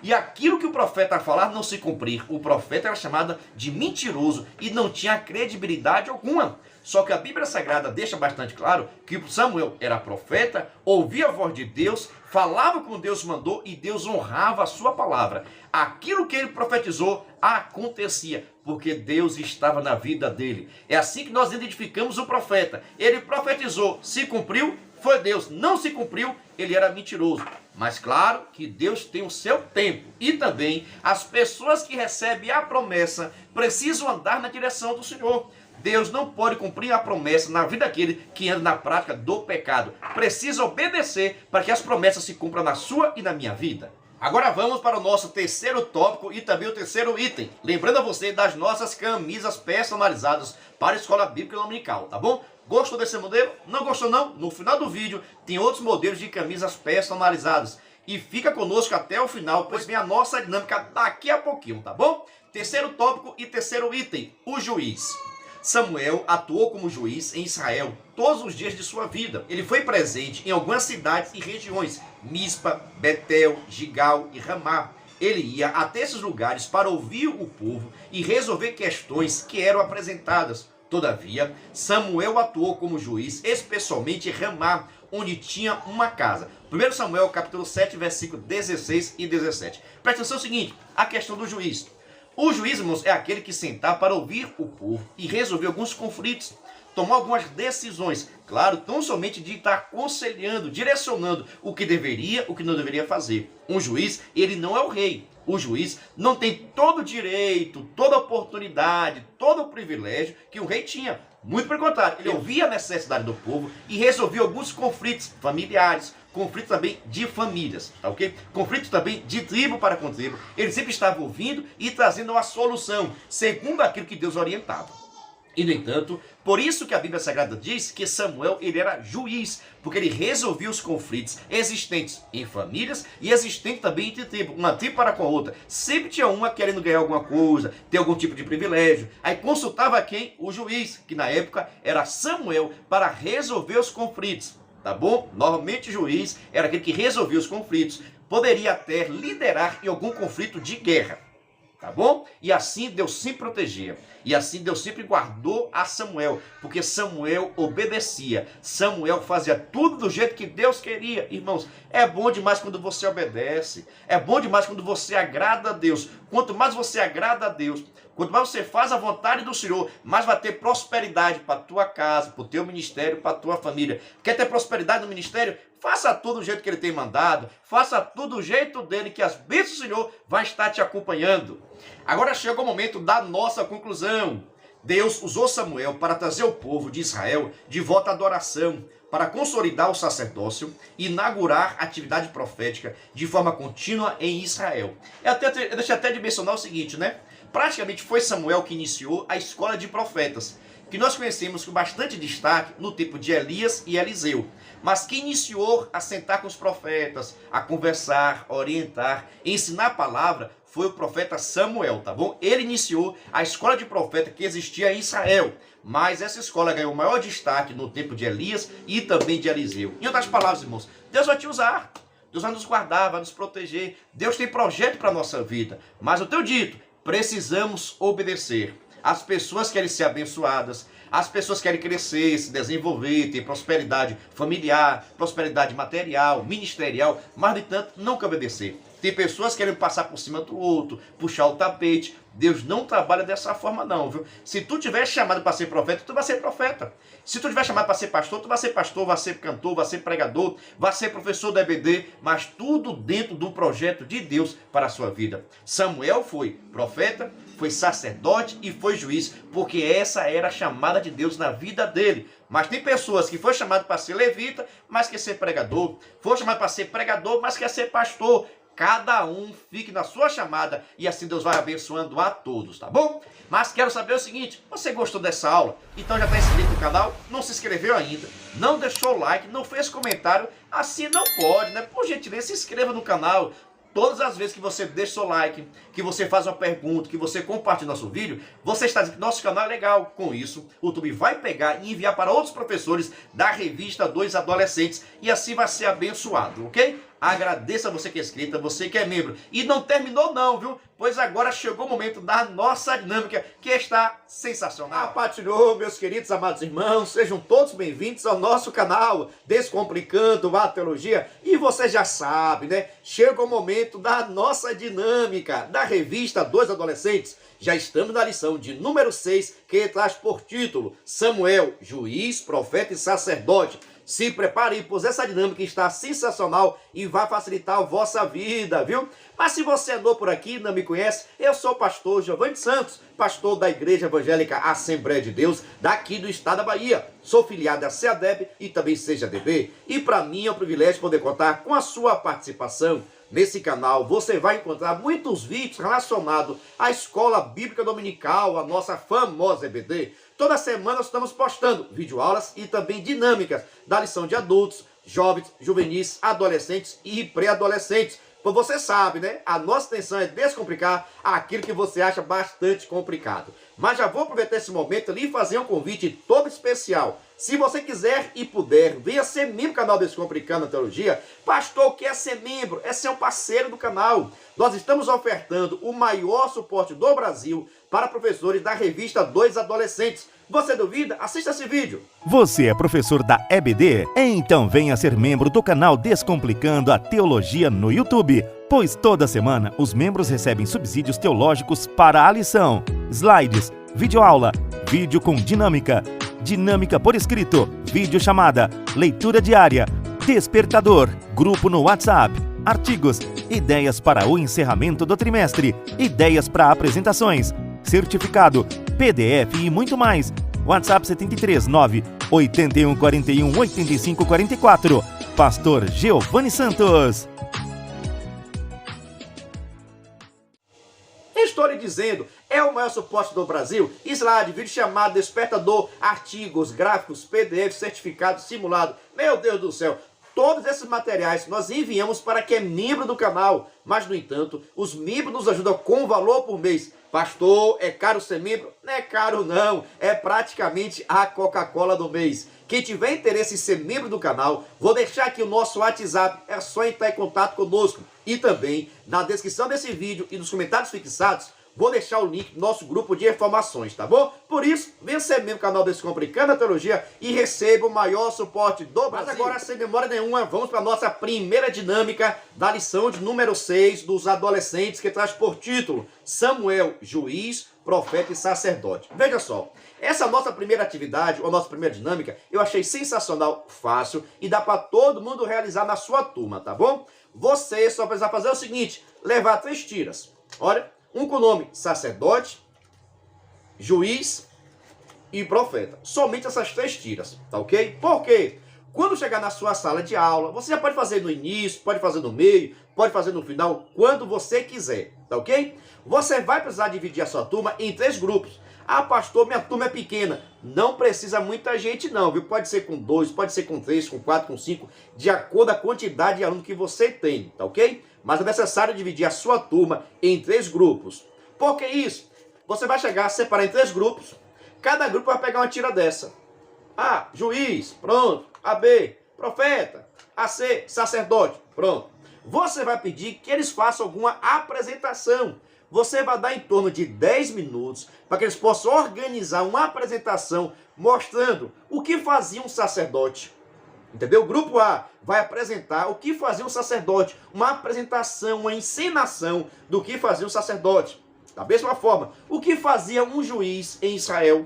E aquilo que o profeta falar não se cumprir, o profeta era chamado de mentiroso e não tinha credibilidade alguma. Só que a Bíblia Sagrada deixa bastante claro que Samuel era profeta, ouvia a voz de Deus, falava como Deus mandou e Deus honrava a sua palavra. Aquilo que ele profetizou acontecia, porque Deus estava na vida dele. É assim que nós identificamos o profeta. Ele profetizou, se cumpriu, foi Deus. Não se cumpriu, ele era mentiroso. Mas claro que Deus tem o seu tempo. E também as pessoas que recebem a promessa precisam andar na direção do Senhor. Deus não pode cumprir a promessa na vida daquele que anda na prática do pecado. Precisa obedecer para que as promessas se cumpram na sua e na minha vida. Agora vamos para o nosso terceiro tópico e também o terceiro item. Lembrando a você das nossas camisas personalizadas para a Escola Bíblica Dominical, tá bom? Gostou desse modelo? Não gostou não? No final do vídeo tem outros modelos de camisas personalizadas. E fica conosco até o final, pois vem a nossa dinâmica daqui a pouquinho, tá bom? Terceiro tópico e terceiro item, o juiz. Samuel atuou como juiz em Israel todos os dias de sua vida. Ele foi presente em algumas cidades e regiões, Mispa, Betel, Gigal e Ramá. Ele ia até esses lugares para ouvir o povo e resolver questões que eram apresentadas. Todavia, Samuel atuou como juiz, especialmente em Ramá, onde tinha uma casa. 1 Samuel capítulo 7, versículo 16 e 17. Presta atenção no seguinte, a questão do juiz. O juiz, irmãos, é aquele que sentar para ouvir o povo e resolver alguns conflitos, tomar algumas decisões. Claro, tão somente de estar aconselhando, direcionando o que deveria, o que não deveria fazer. Um juiz, ele não é o rei. O juiz não tem todo o direito, toda a oportunidade, todo o privilégio que o rei tinha. Muito pelo contrário, ele ouvia a necessidade do povo e resolvia alguns conflitos familiares, conflitos também de famílias, tá ok? Conflitos também de tribo para com tribo. Ele sempre estava ouvindo e trazendo uma solução, segundo aquilo que Deus orientava. E, no entanto, por isso que a Bíblia Sagrada diz que Samuel ele era juiz, porque ele resolvia os conflitos existentes em famílias e existentes também entre tribos, uma tribo para com a outra. Sempre tinha uma querendo ganhar alguma coisa, ter algum tipo de privilégio. Aí consultava quem? O juiz, que na época era Samuel, para resolver os conflitos. Tá bom? Normalmente o juiz era aquele que resolvia os conflitos. Poderia até liderar em algum conflito de guerra. Tá bom? E assim Deus sempre protegia. E assim Deus sempre guardou a Samuel. Porque Samuel obedecia. Samuel fazia tudo do jeito que Deus queria. Irmãos, é bom demais quando você obedece. É bom demais quando você agrada a Deus. Quanto mais você agrada a Deus, quanto mais você faz a vontade do Senhor, mais vai ter prosperidade para a tua casa, para o teu ministério, para a tua família. Quer ter prosperidade no ministério? Faça tudo do jeito que ele tem mandado. Faça tudo do jeito dele, que as bênçãos do Senhor vão estar te acompanhando. Agora chegou o momento da nossa conclusão. Deus usou Samuel para trazer o povo de Israel de volta à adoração, para consolidar o sacerdócio e inaugurar a atividade profética de forma contínua em Israel. Eu deixei até de mencionar o seguinte, né? Praticamente foi Samuel que iniciou a escola de profetas, que nós conhecemos com bastante destaque no tempo de Elias e Eliseu, mas que iniciou a sentar com os profetas, a conversar, orientar, ensinar a palavra, foi o profeta Samuel, tá bom? Ele iniciou a escola de profeta que existia em Israel, mas essa escola ganhou maior destaque no tempo de Elias e também de Eliseu. Em outras palavras, irmãos, Deus vai te usar, Deus vai nos guardar, vai nos proteger, Deus tem projeto para a nossa vida, mas eu tenho dito, precisamos obedecer. As pessoas querem ser abençoadas, as pessoas querem crescer, se desenvolver, ter prosperidade familiar, prosperidade material, ministerial, mas, no entanto, não quer obedecer. Tem pessoas que querem passar por cima do outro, puxar o tapete. Deus não trabalha dessa forma não, viu? Se tu tiver chamado para ser profeta, tu vai ser profeta. Se tu tiver chamado para ser pastor, tu vai ser pastor, vai ser cantor, vai ser pregador, vai ser professor da EBD, mas tudo dentro do projeto de Deus para a sua vida. Samuel foi profeta, foi sacerdote e foi juiz, porque essa era a chamada de Deus na vida dele. Mas tem pessoas que foram chamadas para ser levita, mas quer ser pregador. Foram chamadas para ser pregador, mas quer ser pastor. cada um fique na sua chamada e assim Deus vai abençoando a todos, tá bom? Mas quero saber o seguinte, você gostou dessa aula? Então já está inscrito no canal? Não se inscreveu ainda? Não deixou o like? Não fez comentário? Assim não pode, né? Por gentileza, se inscreva no canal. Todas as vezes que você deixa o seu like, que você faz uma pergunta, que você compartilha nosso vídeo, você está dizendo que nosso canal é legal. Com isso, o YouTube vai pegar e enviar para outros professores da revista Dois Adolescentes e assim vai ser abençoado, ok? Agradeço a você que é inscrita, você que é membro. E não terminou não, viu? Pois agora chegou o momento da nossa dinâmica, que está sensacional. Compartilhou, meus queridos amados irmãos, sejam todos bem-vindos ao nosso canal Descomplicando a Teologia. E você já sabe, né? Chegou o momento da nossa dinâmica, da revista Dois Adolescentes. Já estamos na lição de número 6, que traz por título Samuel, juiz, profeta e sacerdote. Se prepare, pois essa dinâmica está sensacional e vai facilitar a vossa vida, viu? Mas se você é novo por aqui e não me conhece, eu sou o pastor Giovanni Santos, pastor da Igreja Evangélica Assembleia de Deus, daqui do estado da Bahia. Sou filiado à CEADEB e também CEADB. E para mim é um privilégio poder contar com a sua participação. Nesse canal você vai encontrar muitos vídeos relacionados à Escola Bíblica Dominical, a nossa famosa EBD. Toda semana nós estamos postando videoaulas e também dinâmicas da lição de adultos, jovens, juvenis, adolescentes e pré-adolescentes. Pois você sabe, né? A nossa intenção é descomplicar aquilo que você acha bastante complicado. Mas já vou aproveitar esse momento ali e fazer um convite todo especial. Se você quiser e puder, venha ser membro do canal Descomplicando a Teologia. Pastor, o que é ser membro? É ser um parceiro do canal. Nós estamos ofertando o maior suporte do Brasil para professores da revista Dois Adolescentes. Você duvida? Assista esse vídeo. Você é professor da EBD? Então venha ser membro do canal Descomplicando a Teologia no YouTube, pois toda semana os membros recebem subsídios teológicos para a lição, slides, videoaula, vídeo com dinâmica, dinâmica por escrito, vídeo chamada, leitura diária, despertador, grupo no WhatsApp, artigos, ideias para o encerramento do trimestre, ideias para apresentações, certificado, PDF e muito mais. WhatsApp 73 9 81 41 85 44. Pastor Giovanni Santos. Estou lhe dizendo, é o maior suporte do Brasil. Slide, vídeo chamado, despertador, artigos, gráficos, PDF, certificado, simulado. Meu Deus do céu. Todos esses materiais nós enviamos para quem é membro do canal. Mas, no entanto, os membros nos ajudam com valor por mês. Pastor, é caro ser membro? Não é caro não, é praticamente a Coca-Cola do mês. Quem tiver interesse em ser membro do canal, vou deixar aqui o nosso WhatsApp, é só entrar em contato conosco. E também, na descrição desse vídeo e nos comentários fixados, vou deixar o link do nosso grupo de informações, tá bom? Por isso, venha ser membro do canal Descomplicando a Teologia e receba o maior suporte do Brasil. Mas agora, sem demora nenhuma, vamos para a nossa primeira dinâmica da lição de número 6 dos adolescentes, que traz por título Samuel, juiz, profeta e sacerdote. Veja só, essa nossa primeira atividade, ou nossa primeira dinâmica, eu achei sensacional, fácil e dá para todo mundo realizar na sua turma, tá bom? Você só precisa fazer o seguinte, levar 3 tiras. Olha, um com o nome sacerdote, juiz e profeta. Somente essas 3 tiras, tá ok? Por quê? Quando chegar na sua sala de aula, você já pode fazer no início, pode fazer no meio, pode fazer no final, quando você quiser, tá ok? Você vai precisar dividir a sua turma em 3 grupos. Ah, pastor, minha turma é pequena. Não precisa muita gente não, viu? Pode ser com 2, pode ser com 3, com 4, com 5, de acordo com a quantidade de alunos que você tem, tá ok? Mas é necessário dividir a sua turma em 3 grupos. Por que isso? Você vai chegar, separar em 3 grupos. Cada grupo vai pegar uma tira dessa. A, juiz, pronto. AB, profeta. AC, sacerdote, pronto. Você vai pedir que eles façam alguma apresentação. Você vai dar em torno de 10 minutos para que eles possam organizar uma apresentação mostrando o que fazia um sacerdote. Entendeu? O grupo A vai apresentar o que fazia um sacerdote, uma apresentação, uma encenação do que fazia um sacerdote. Da mesma forma, o que fazia um juiz em Israel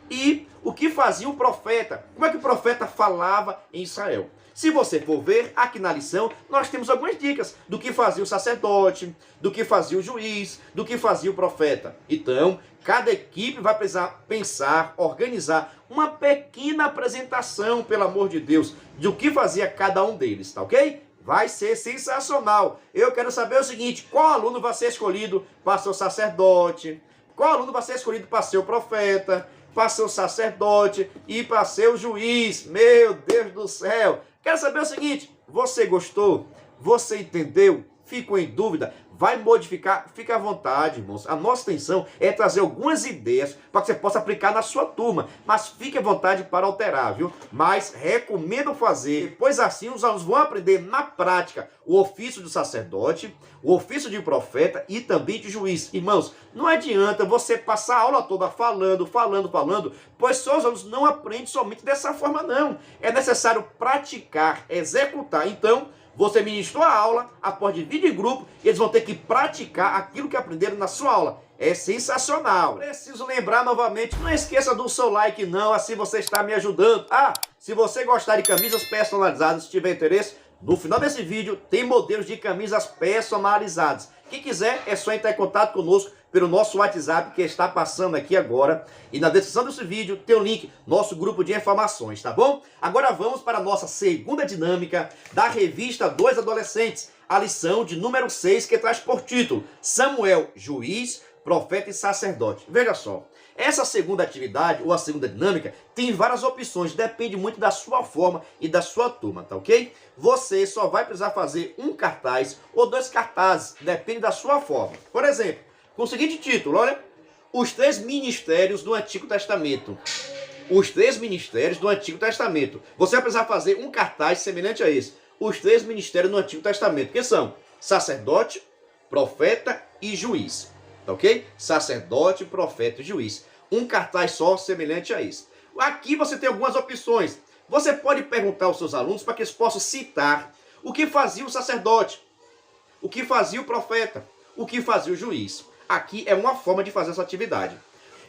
e o que fazia um profeta. Como é que o profeta falava em Israel? Se você for ver, aqui na lição, nós temos algumas dicas do que fazia o sacerdote, do que fazia o juiz, do que fazia o profeta. Então, cada equipe vai precisar pensar, organizar uma pequena apresentação, pelo amor de Deus, do que fazia cada um deles, tá ok? vai ser sensacional. Eu quero saber o seguinte, qual aluno vai ser escolhido para ser o sacerdote? Qual aluno vai ser escolhido para ser o profeta? Para ser o sacerdote e para ser o juiz? Meu Deus do céu! Quero saber o seguinte, você gostou? Você entendeu? Ficou em dúvida? Vai modificar? Fica à vontade, irmãos. A nossa intenção é trazer algumas ideias para que você possa aplicar na sua turma. Mas fique à vontade para alterar, viu? Mas recomendo fazer, pois assim os alunos vão aprender na prática o ofício do sacerdote, o ofício de profeta e também de juiz. Irmãos, não adianta você passar a aula toda falando, pois seus alunos não aprendem somente dessa forma, não. É necessário praticar, executar. Então, você ministrou a aula, após dividir em grupo, e eles vão ter que praticar aquilo que aprenderam na sua aula. É sensacional. Preciso lembrar novamente, não esqueça do seu like não, assim você está me ajudando. Se você gostar de camisas personalizadas, se tiver interesse, no final desse vídeo tem modelos de camisas personalizadas. Quem quiser é só entrar em contato conosco pelo nosso WhatsApp que está passando aqui agora. E na descrição desse vídeo tem o link, nosso grupo de informações, tá bom? Agora vamos para a nossa segunda dinâmica da revista Dois Adolescentes. A lição de número 6 que traz por título Samuel, juiz, profeta e sacerdote. Veja só, essa segunda atividade ou a segunda dinâmica tem várias opções, depende muito da sua forma e da sua turma, tá ok? Você só vai precisar fazer um cartaz ou 2 cartazes, depende da sua forma. Por exemplo, com o seguinte título, olha, os 3 ministérios do Antigo Testamento. Os 3 ministérios do Antigo Testamento. Você vai precisar fazer um cartaz semelhante a esse. Os 3 ministérios do Antigo Testamento, que são sacerdote, profeta e juiz. Tá ok? Sacerdote, profeta e juiz. Um cartaz só semelhante a esse. Aqui você tem algumas opções. Você pode perguntar aos seus alunos para que eles possam citar o que fazia o sacerdote, o que fazia o profeta, o que fazia o juiz. Aqui é uma forma de fazer essa atividade.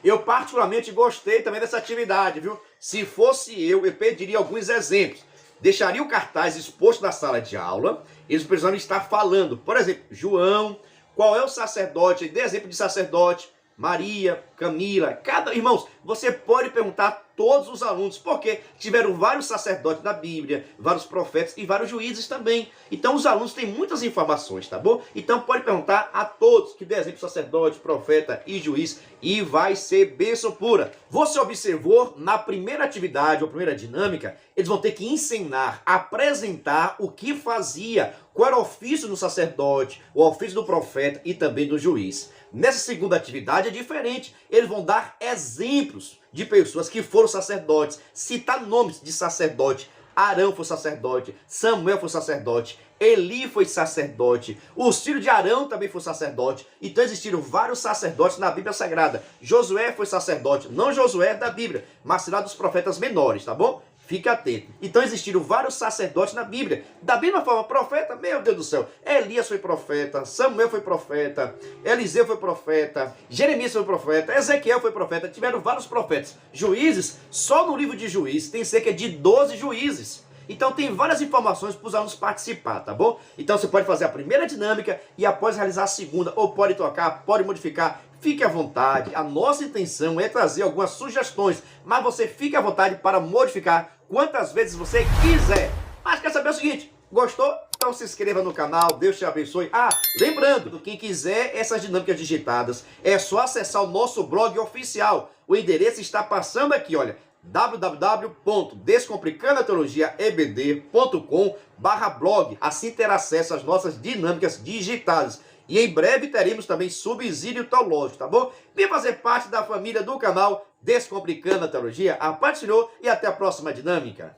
Eu particularmente gostei também dessa atividade, viu? Se fosse eu pediria alguns exemplos. Deixaria o cartaz exposto na sala de aula, eles precisam estar falando. Por exemplo, João, qual é o sacerdote? Dê exemplo de sacerdote. Maria, Camila, irmãos, você pode perguntar a todos os alunos, porque tiveram vários sacerdotes da Bíblia, vários profetas e vários juízes também. Então os alunos têm muitas informações, tá bom? Então pode perguntar a todos que dê exemplo sacerdote, profeta e juiz e vai ser bênção pura. Você observou na primeira atividade ou primeira dinâmica, eles vão ter que ensinar, apresentar o que fazia, qual era o ofício do sacerdote, o ofício do profeta e também do juiz. Nessa segunda atividade é diferente. Eles vão dar exemplos de pessoas que foram sacerdotes, citar nomes de sacerdote. Arão foi sacerdote, Samuel foi sacerdote, Eli foi sacerdote, os filhos de Arão também foi sacerdote. Então existiram vários sacerdotes na Bíblia Sagrada. Josué foi sacerdote, não Josué da Bíblia, mas será dos profetas menores, tá bom? Fique atento. Então existiram vários sacerdotes na Bíblia. Da mesma forma, profeta, meu Deus do céu. Elias foi profeta, Samuel foi profeta, Eliseu foi profeta, Jeremias foi profeta, Ezequiel foi profeta. Tiveram vários profetas. Juízes, só no livro de Juízes tem cerca de 12 juízes. Então tem várias informações para os alunos participar, tá bom? Então você pode fazer a primeira dinâmica e após realizar a segunda, ou pode trocar, pode modificar. Fique à vontade, a nossa intenção é trazer algumas sugestões, mas você fique à vontade para modificar quantas vezes você quiser. Mas quer saber o seguinte, gostou? Então se inscreva no canal, Deus te abençoe. Lembrando, quem quiser essas dinâmicas digitadas, é só acessar o nosso blog oficial. O endereço está passando aqui, olha, www.descomplicandoateologiaebd.com/blog. Assim terá acesso às nossas dinâmicas digitadas. E em breve teremos também subsídio teológico, tá bom? Vem fazer parte da família do canal Descomplicando a Teologia. A paz do Senhor e até a próxima dinâmica.